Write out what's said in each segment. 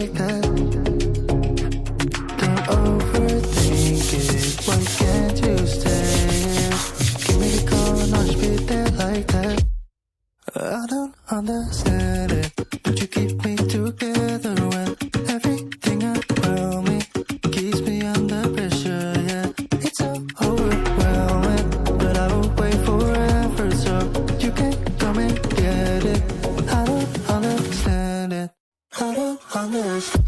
like that. Don't overthink it, why can't you stay here? Give me the call and I'll just be there like that. I don't understand it, but you keep me together when everything around me keeps me under pressure, yeah. It's so overwhelming, but I will wait forever so you can come and get it. I don't understand it, I don't understand.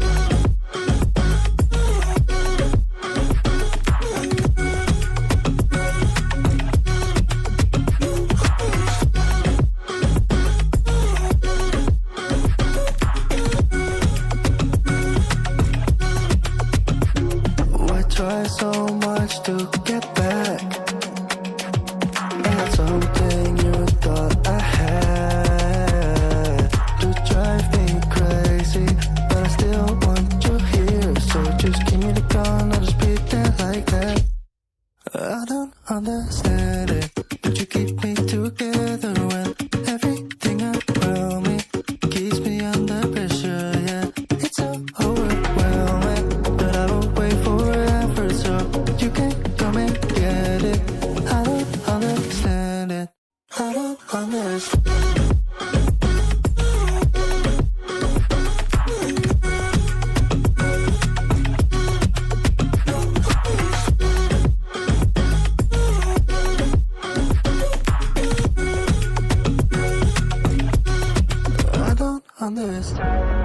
Try so much to get back. I had something you thought I had to drive me crazy, but I still want you here. So just give me the call and I'll just be there like that. I don't understand it, but you keep me together when everything around me keeps me under pressure, yeah. It's so overwhelming, but I will wait forever so you can come and get it. I don't understand it, I don't understand. I don't understand.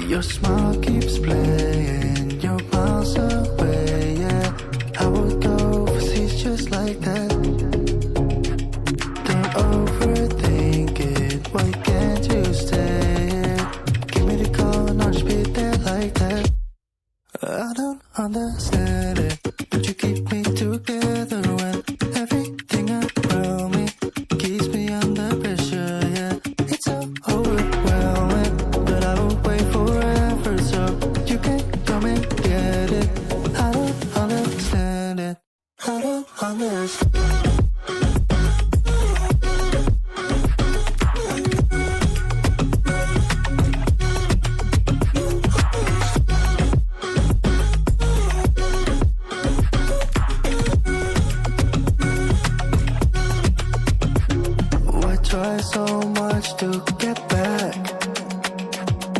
Your smile keeps playing, you're miles away, yeah. I would go overseas just like that. Don't overthink it, why can't you stay here? Give me the call and I'll just be there like that. I don't understand it, but you keep me together when everything around me keeps me under pressure, yeah. It's so overwhelming, but I will wait forever so you can come and get it. I don't understand it, I don't understand. Try so much to get back.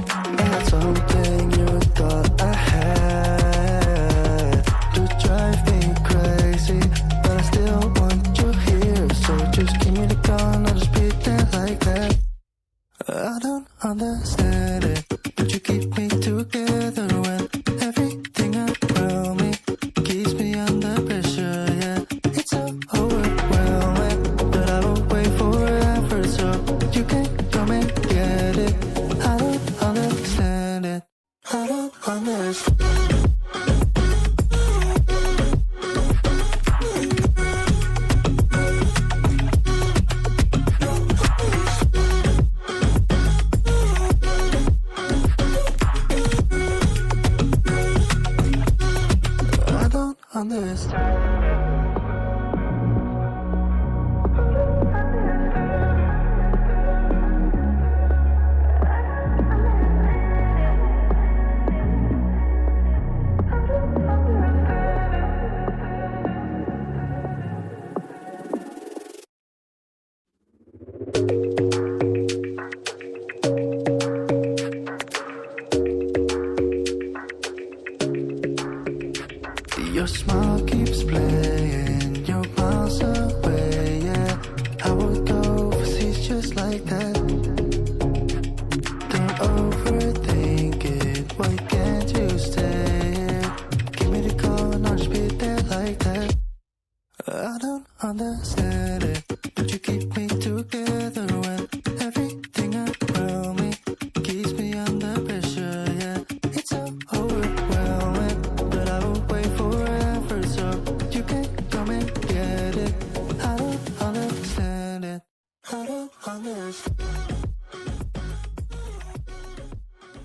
I had something you thought I had to drive me crazy, but I still want you here. So just give me the call and I'll just be there like that. I don't understand it, but you keep me together when everything around me keeps me under pressure, yeah. It's so overwhelming, but I will wait forever so you can come and get it. I don't understand it, I don't understand. I don't understand. Your smile keeps playing, you're miles away, yeah. I would go overseas just like that. Don't overthink it, why can't you stay here? Give me the call and I'll just be there like that. I don't understand it.